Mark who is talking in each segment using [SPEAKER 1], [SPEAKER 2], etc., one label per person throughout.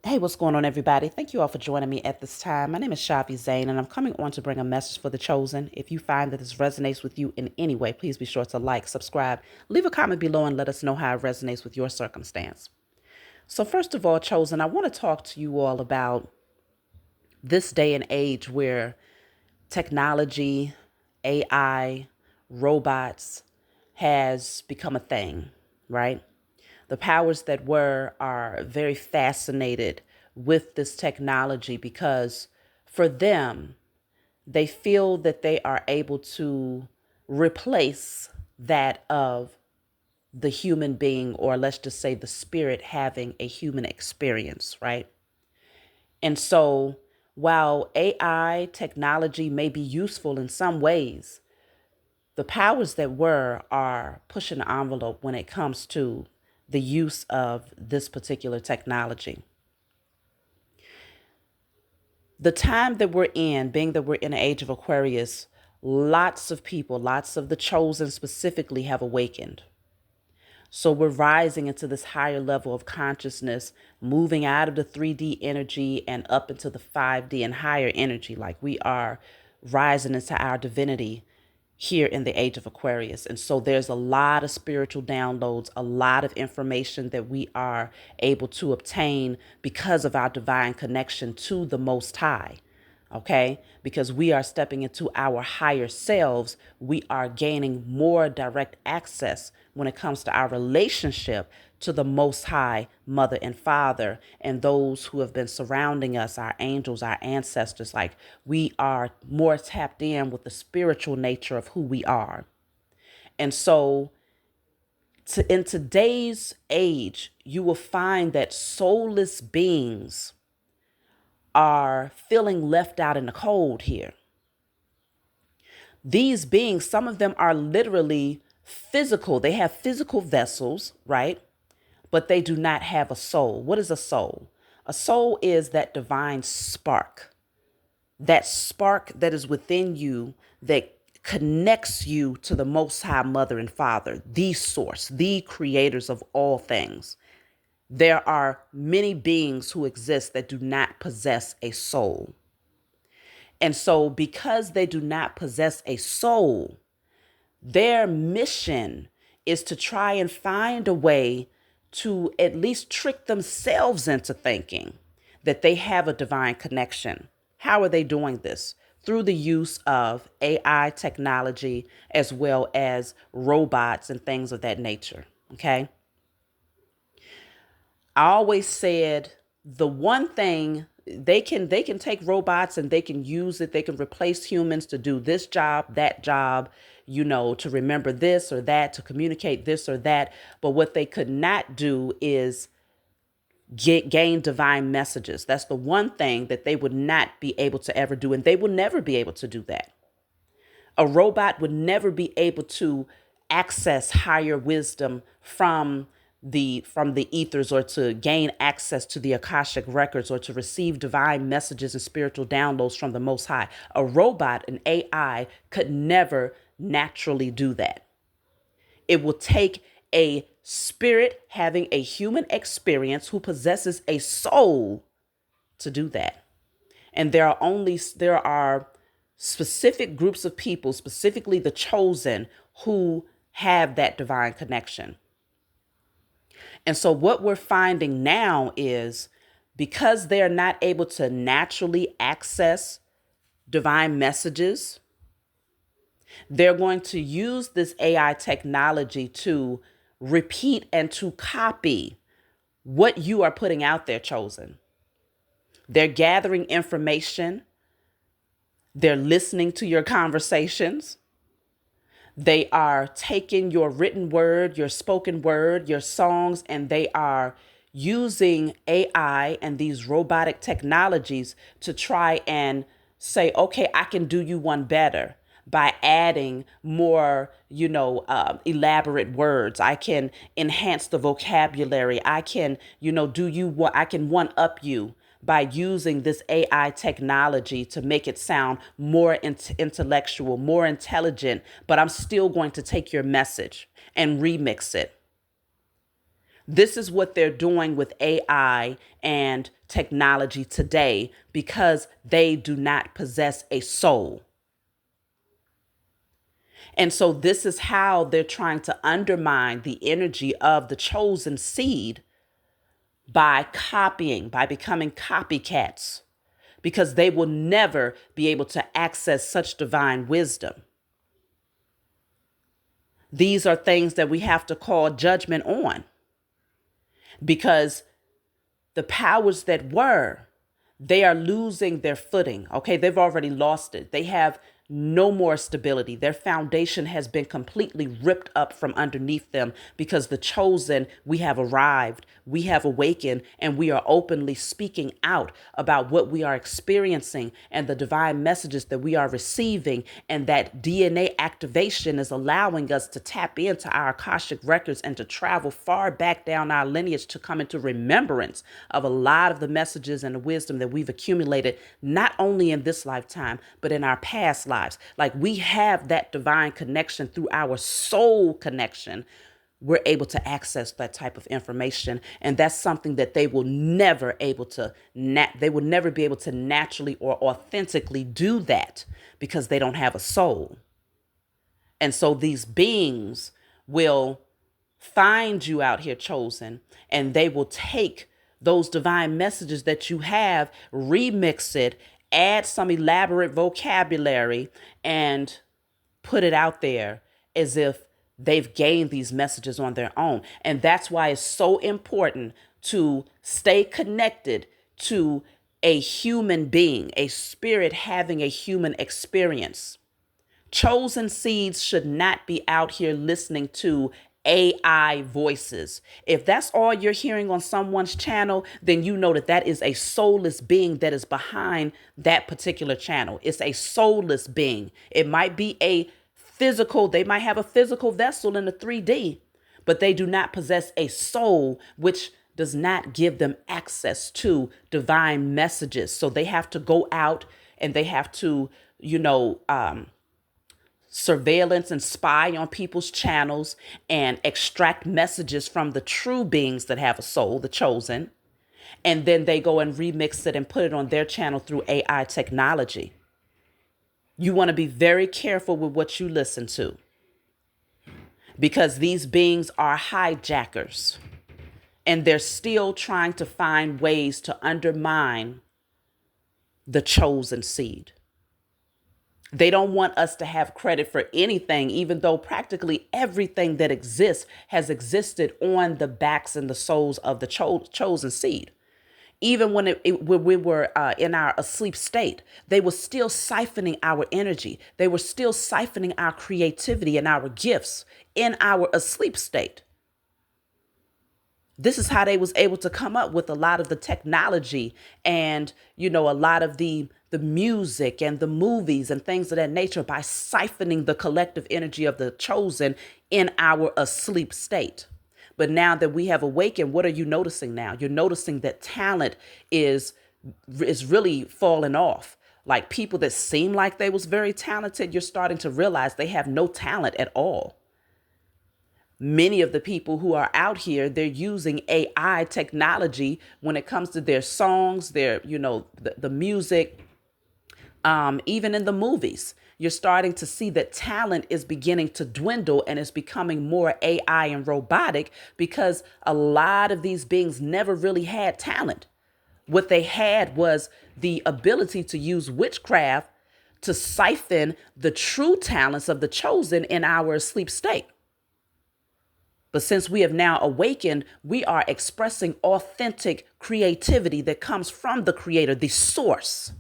[SPEAKER 1] Hey, what's going on, everybody? Thank you all for joining me at this time. My name is Shavi Zane, and I'm coming on to bring a message for the chosen. If you find that this resonates with you in any way, please be sure to like, subscribe, leave a comment below, and let us know how it resonates with your circumstance. So, first of all, chosen, I want to talk to you all about this day and age where technology, AI, robots has become a thing, right? The powers that were are very fascinated with this technology because for them, they feel that they are able to replace that of the human being, or let's just say the spirit having a human experience, right? And so while AI technology may be useful in some ways, the powers that were are pushing the envelope when it comes to the use of this particular technology. The time that we're in, being that we're in the age of Aquarius, lots of people, lots of the chosen specifically, have awakened. So we're rising into this higher level of consciousness, moving out of the 3D energy and up into the 5D and higher energy. Like we are rising into our divinity here in the age of Aquarius. And so there's a lot of spiritual downloads, a lot of information that we are able to obtain because of our divine connection to the Most High. Okay, because we are stepping into our higher selves, we are gaining more direct access when it comes to our relationship to the Most High, Mother and Father, and those who have been surrounding us, our angels, our ancestors. Like we are more tapped in with the spiritual nature of who we are. And so, in today's age, you will find that soulless beings are feeling left out in the cold here. These beings, some of them are literally physical. They have physical vessels, right? But they do not have a soul. What is a soul? A soul is that divine spark that is within you that connects you to the Most High Mother and Father, the source, the creators of all things. There are many beings who exist that do not possess a soul. And so, because they do not possess a soul, their mission is to try and find a way to at least trick themselves into thinking that they have a divine connection. How are they doing this? Through the use of AI technology as well as robots and things of that nature. Okay. I always said the one thing they can take robots and they can use it, they can replace humans to do this job, that job, to remember this or that, to communicate this or that. But what they could not do is gain divine messages. That's the one thing that they would not be able to ever do, and they will never be able to do that. A robot would never be able to access higher wisdom from the ethers, or to gain access to the Akashic records, or to receive divine messages and spiritual downloads from the Most High. A robot, an AI, could never naturally do that. It will take a spirit having a human experience who possesses a soul to do that. And there are specific groups of people, specifically the chosen, who have that divine connection. And so what we're finding now is, because they're not able to naturally access divine messages, they're going to use this AI technology to repeat and to copy what you are putting out there, chosen. They're gathering information. They're listening to your conversations. They are taking your written word, your spoken word, your songs, and they are using AI and these robotic technologies to try and say, okay, I can do you one better by adding more, elaborate words. I can enhance the vocabulary. I can, do you what I can one up you by using this AI technology to make it sound more intellectual, more intelligent, but I'm still going to take your message and remix it. This is what they're doing with AI and technology today because they do not possess a soul. And so this is how they're trying to undermine the energy of the chosen seed by copying, by becoming copycats, because they will never be able to access such divine wisdom. These are things that we have to call judgment on, because the powers that were, they are losing their footing. Okay, they've already lost it. They have no more stability. Their foundation has been completely ripped up from underneath them because the chosen, we have arrived, we have awakened, and we are openly speaking out about what we are experiencing and the divine messages that we are receiving. And that DNA activation is allowing us to tap into our Akashic records and to travel far back down our lineage to come into remembrance of a lot of the messages and the wisdom that we've accumulated, not only in this lifetime, but in our past lives. Like, we have that divine connection through our soul connection. We're able to access that type of information. And that's something that they will never they will never be able to naturally or authentically do that because they don't have a soul. And so these beings will find you out here, chosen, and they will take those divine messages that you have, remix it, add some elaborate vocabulary, and put it out there as if they've gained these messages on their own. And that's why it's so important to stay connected to a human being, a spirit having a human experience. Chosen seeds should not be out here listening to AI voices. If that's all you're hearing on someone's channel, then you know that that is a soulless being that is behind that particular channel. It's a soulless being. It might be they might have a physical vessel in the 3D, but they do not possess a soul, which does not give them access to divine messages. So they have to go out and they have to, surveillance and spy on people's channels and extract messages from the true beings that have a soul, the chosen. And then they go and remix it and put it on their channel through AI technology. You want to be very careful with what you listen to, because these beings are hijackers and they're still trying to find ways to undermine the chosen seed. They don't want us to have credit for anything, even though practically everything that exists has existed on the backs and the souls of the chosen seed. Even when we were in our asleep state, they were still siphoning our energy. They were still siphoning our creativity and our gifts in our asleep state. This is how they was able to come up with a lot of the technology and, a lot of the music and the movies and things of that nature, by siphoning the collective energy of the chosen in our asleep state. But now that we have awakened, what are you noticing now? You're noticing that talent is really falling off. Like, people that seem like they was very talented, you're starting to realize they have no talent at all. Many of the people who are out here, they're using AI technology when it comes to their songs, their, the music, even in the movies. You're starting to see that talent is beginning to dwindle and is becoming more AI and robotic, because a lot of these beings never really had talent. What they had was the ability to use witchcraft to siphon the true talents of the chosen in our sleep state. But since we have now awakened, we are expressing authentic creativity that comes from the creator, the source.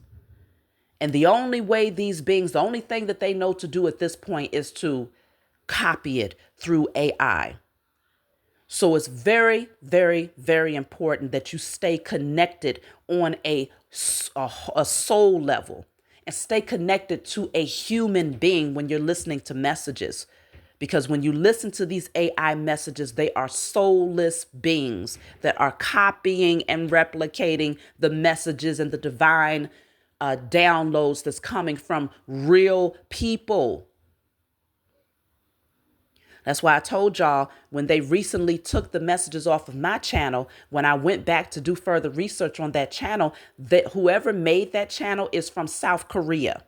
[SPEAKER 1] And the only way these beings, the only thing that they know to do at this point is to copy it through AI. So it's very, very, very important that you stay connected on a soul level and stay connected to a human being when you're listening to messages. Because when you listen to these AI messages, they are soulless beings that are copying and replicating the messages and the divine downloads that's coming from real people. That's why I told y'all when they recently took the messages off of my channel, when I went back to do further research on that channel, that whoever made that channel is from South Korea.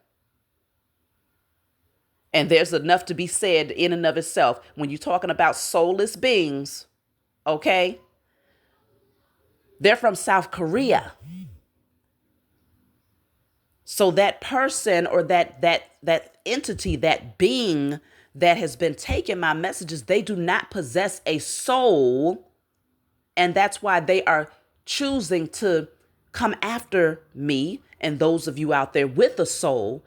[SPEAKER 1] And there's enough to be said in and of itself when you're talking about soulless beings, okay? They're from South Korea. So that person or that entity, that being that has been taking my messages, they do not possess a soul. And that's why they are choosing to come after me and those of you out there with a soul,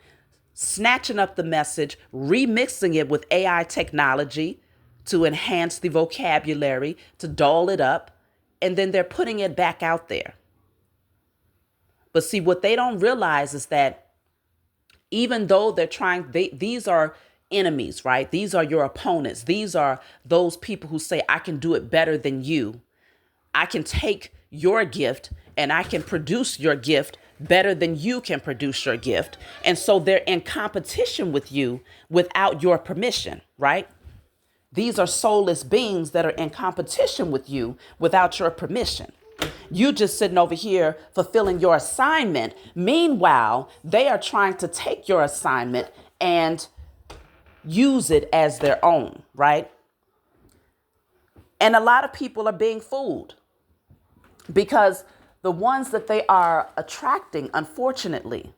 [SPEAKER 1] snatching up the message, remixing it with AI technology to enhance the vocabulary, to doll it up, and then they're putting it back out there. But see, what they don't realize is that even though they're trying, these are enemies, right? These are your opponents. These are those people who say, I can do it better than you. I can take your gift and I can produce your gift better than you can produce your gift. And so they're in competition with you without your permission, right? These are soulless beings that are in competition with you without your permission. You just sitting over here fulfilling your assignment. Meanwhile, they are trying to take your assignment and use it as their own, right? And a lot of people are being fooled because the ones that they are attracting, unfortunately,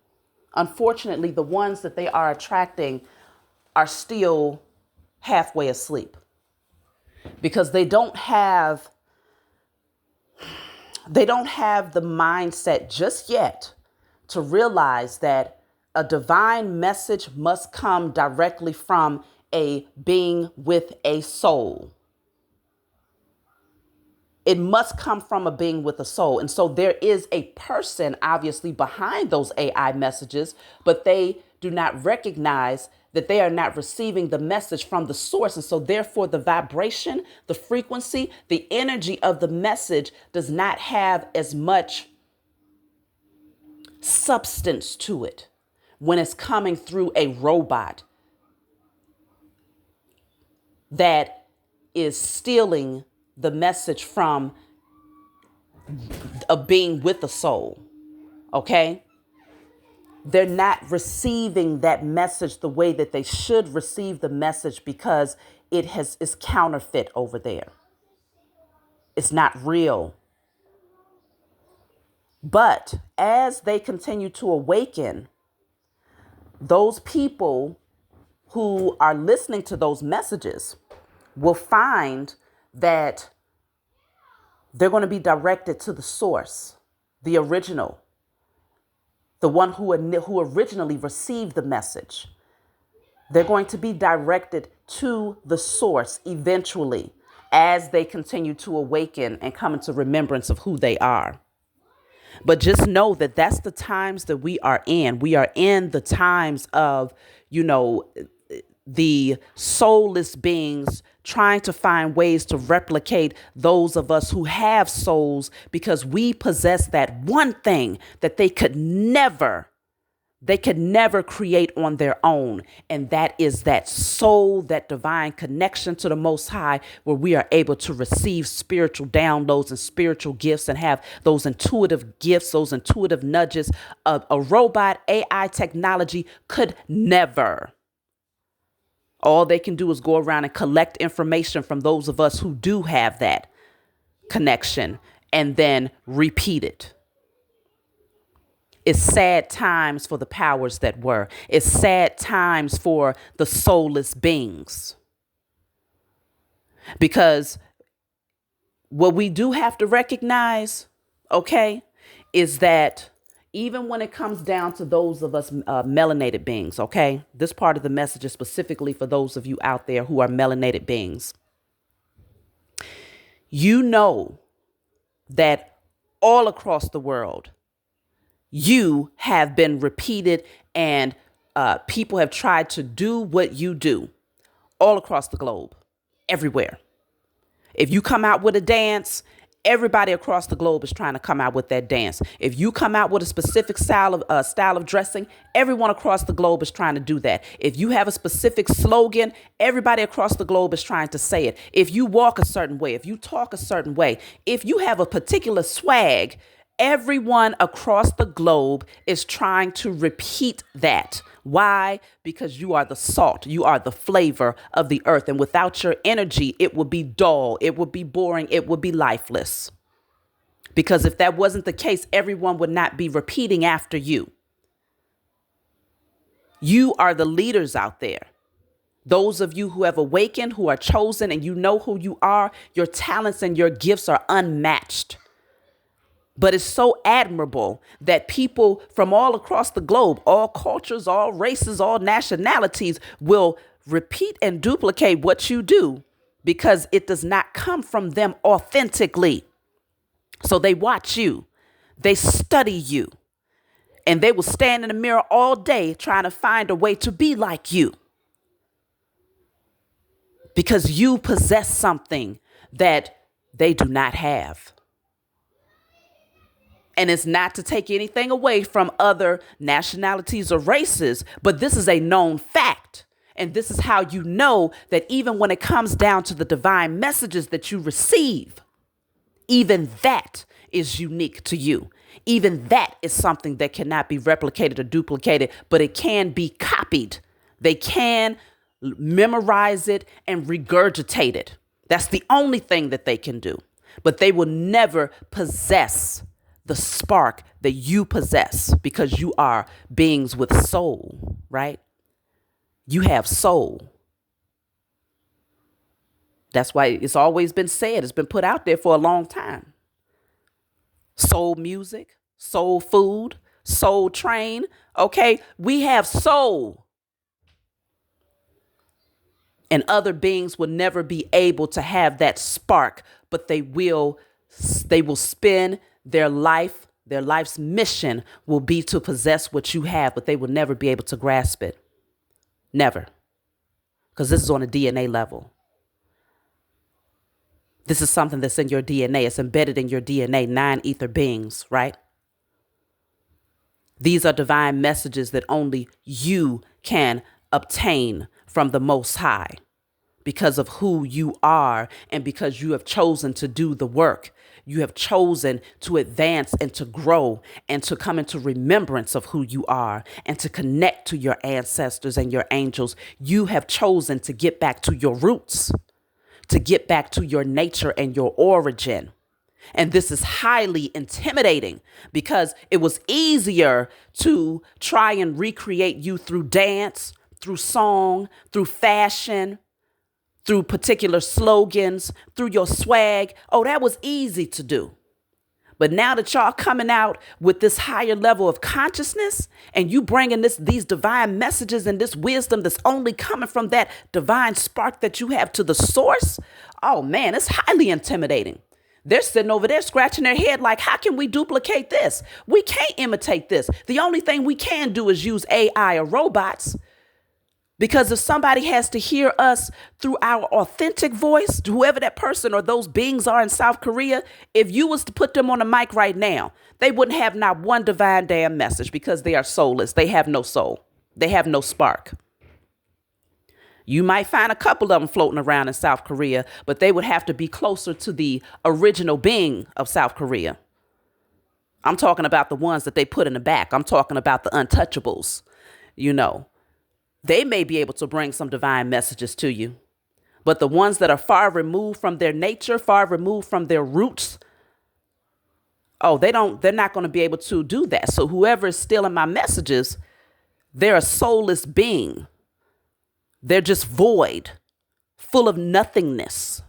[SPEAKER 1] the ones that they are attracting are still halfway asleep because they don't have the mindset just yet to realize that a divine message must come directly from a being with a soul. It must come from a being with a soul. And so there is a person obviously behind those AI messages, but they do not recognize that they are not receiving the message from the source. And so therefore the vibration, the frequency, the energy of the message does not have as much substance to it when it's coming through a robot that is stealing the message from a being with a soul. Okay? They're not receiving that message the way that they should receive the message because is counterfeit over there. It's not real. But as they continue to awaken, those people who are listening to those messages will find that they're going to be directed to the source, the original, the one who originally received the message. They're going to be directed to the source eventually as they continue to awaken and come into remembrance of who they are. But just know that that's the times that we are in. We are in the times of, the soulless beings trying to find ways to replicate those of us who have souls because we possess that one thing that they could never create on their own. And that is that soul, that divine connection to the Most High, where we are able to receive spiritual downloads and spiritual gifts and have those intuitive gifts, those intuitive nudges. A robot, AI technology could never. All they can do is go around and collect information from those of us who do have that connection and then repeat it. It's sad times for the powers that were. It's sad times for the soulless beings. Because what we do have to recognize, okay, is that even when it comes down to those of us melanated beings, okay, this part of the message is specifically for those of you out there who are melanated beings. You know that all across the world, you have been repeated and people have tried to do what you do all across the globe, everywhere. If you come out with a dance Everybody across the globe is trying to come out with that dance. If you come out with a specific style of dressing, everyone across the globe is trying to do that. If you have a specific slogan, everybody across the globe is trying to say it. If you walk a certain way, if you talk a certain way, if you have a particular swag, everyone across the globe is trying to repeat that. Why? Because you are the salt. You are the flavor of the earth. And without your energy, it would be dull. It would be boring. It would be lifeless. Because if that wasn't the case, everyone would not be repeating after you. You are the leaders out there. Those of you who have awakened, who are chosen, and you know who you are, your talents and your gifts are unmatched. But it's so admirable that people from all across the globe, all cultures, all races, all nationalities will repeat and duplicate what you do because it does not come from them authentically. So they watch you, they study you, and they will stand in the mirror all day trying to find a way to be like you because you possess something that they do not have. And it's not to take anything away from other nationalities or races, but this is a known fact. And this is how you know that even when it comes down to the divine messages that you receive, even that is unique to you. Even that is something that cannot be replicated or duplicated, but it can be copied. They can memorize it and regurgitate it. That's the only thing that they can do. But they will never possess the spark that you possess because you are beings with soul, right? You have soul. That's why it's always been said, it's been put out there for a long time. Soul music, soul food, soul train. Okay, we have soul. And other beings will never be able to have that spark, but they will spend their life's mission will be to possess what you have, but they will never be able to grasp it. Never. Because this is on a DNA level. This is something that's in your DNA. It's embedded in your DNA, 9 ether beings, right? These are divine messages that only you can obtain from the Most High because of who you are and because you have chosen to do the work. You have chosen to advance and to grow and to come into remembrance of who you are and to connect to your ancestors and your angels. You have chosen to get back to your roots, to get back to your nature and your origin. And this is highly intimidating because it was easier to try and recreate you through dance, through song, through fashion, through particular slogans, through your swag. Oh, that was easy to do. But now that y'all coming out with this higher level of consciousness and you bringing these divine messages and this wisdom that's only coming from that divine spark that you have to the source, oh man, it's highly intimidating. They're sitting over there scratching their head like, how can we duplicate this? We can't imitate this. The only thing we can do is use AI or robots. Because if somebody has to hear us through our authentic voice, whoever that person or those beings are in South Korea, if you was to put them on a mic right now, they wouldn't have not one divine damn message because they are soulless. They have no soul. They have no spark. You might find a couple of them floating around in South Korea, but they would have to be closer to the original being of South Korea. I'm talking about the ones that they put in the back. I'm talking about the untouchables, you know. They may be able to bring some divine messages to you, but the ones that are far removed from their nature, far removed from their roots, they're not going to be able to do that. So whoever is stealing my messages, they're a soulless being. They're just void, full of nothingness.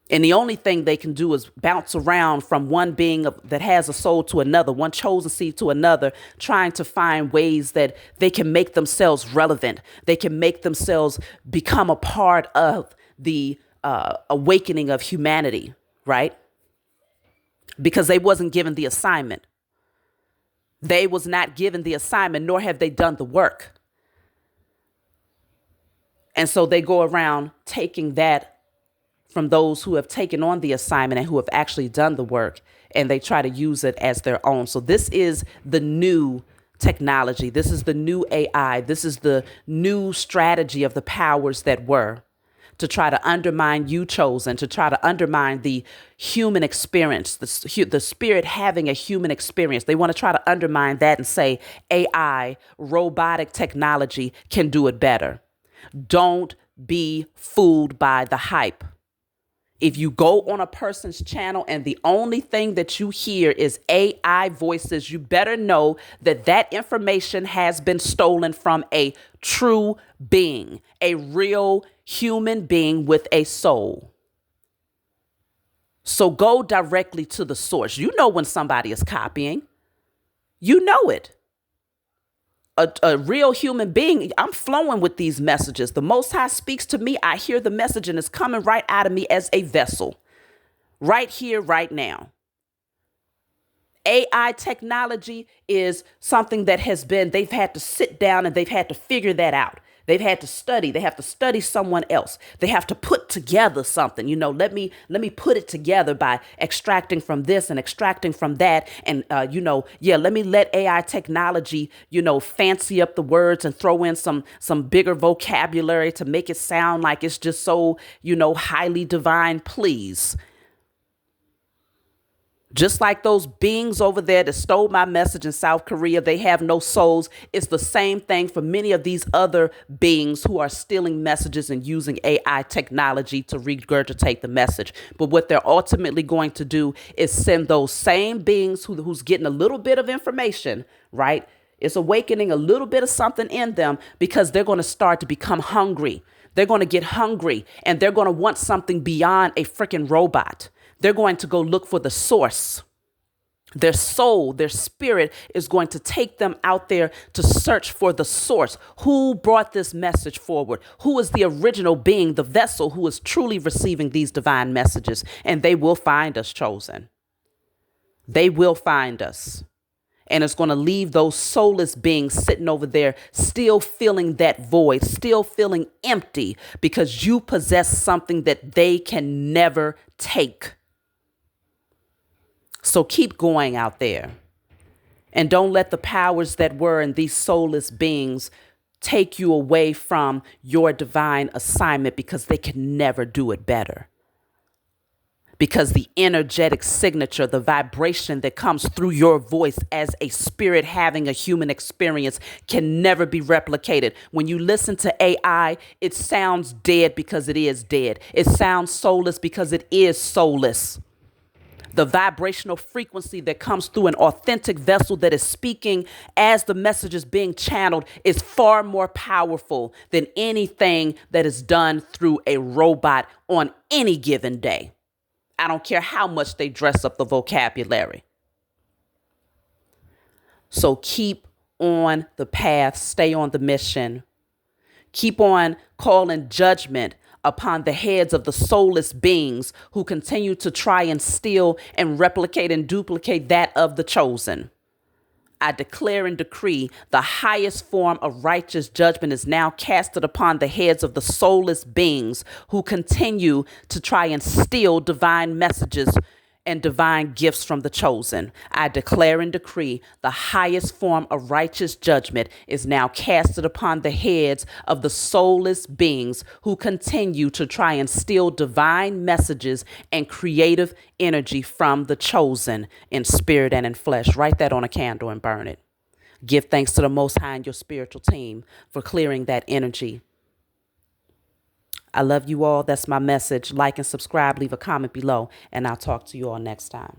[SPEAKER 1] And the only thing they can do is bounce around from one being that has a soul to another, one chosen seed to another, trying to find ways that they can make themselves relevant. They can make themselves become a part of the awakening of humanity, right? Because they wasn't given the assignment. They was not given the assignment, nor have they done the work. And so they go around taking that from those who have taken on the assignment and who have actually done the work, and they try to use it as their own. So this is the new technology. This is the new AI. This is the new strategy of the powers that were to try to undermine you, chosen, to try to undermine the human experience, the spirit having a human experience. They want to try to undermine that and say AI, robotic technology can do it better. Don't be fooled by the hype. If you go on a person's channel and the only thing that you hear is AI voices, you better know that that information has been stolen from a true being, a real human being with a soul. So go directly to the source. You know when somebody is copying. You know it. A real human being, I'm flowing with these messages. The Most High speaks to me. I hear the message and it's coming right out of me as a vessel. Right here, right now. AI technology is something that they've had to sit down and they've had to figure that out. They've had to study. They have to study someone else. They have to put together something. Let me put it together by extracting from this and extracting from that. And, let me let AI technology, fancy up the words and throw in some bigger vocabulary to make it sound like it's just so, highly divine. Please. Just like those beings over there that stole my message in South Korea, they have no souls. It's the same thing for many of these other beings who are stealing messages and using AI technology to regurgitate the message. But what they're ultimately going to do is send those same beings who's getting a little bit of information, right? It's awakening a little bit of something in them because they're going to start to become hungry. They're going to get hungry and they're going to want something beyond a freaking robot. They're going to go look for the source. Their soul, their spirit is going to take them out there to search for the source. Who brought this message forward? Who is the original being, the vessel who is truly receiving these divine messages? And they will find us, chosen. They will find us. And it's going to leave those soulless beings sitting over there still feeling that void, still feeling empty because you possess something that they can never take. So keep going out there and don't let the powers that were in these soulless beings take you away from your divine assignment because they can never do it better. Because the energetic signature, the vibration that comes through your voice as a spirit having a human experience can never be replicated. When you listen to AI, it sounds dead because it is dead. It sounds soulless because it is soulless. The vibrational frequency that comes through an authentic vessel that is speaking as the message is being channeled is far more powerful than anything that is done through a robot on any given day. I don't care how much they dress up the vocabulary. So keep on the path, stay on the mission. Keep on calling judgment upon the heads of the soulless beings who continue to try and steal and replicate and duplicate that of the chosen. I declare and decree the highest form of righteous judgment is now casted upon the heads of the soulless beings who continue to try and steal divine messages and divine gifts from the chosen. I declare and decree the highest form of righteous judgment is now casted upon the heads of the soulless beings who continue to try and steal divine messages and creative energy from the chosen in spirit and in flesh. Write that on a candle and burn it. Give thanks to the Most High and your spiritual team for clearing that energy. I love you all. That's my message. Like and subscribe. Leave a comment below. And I'll talk to you all next time.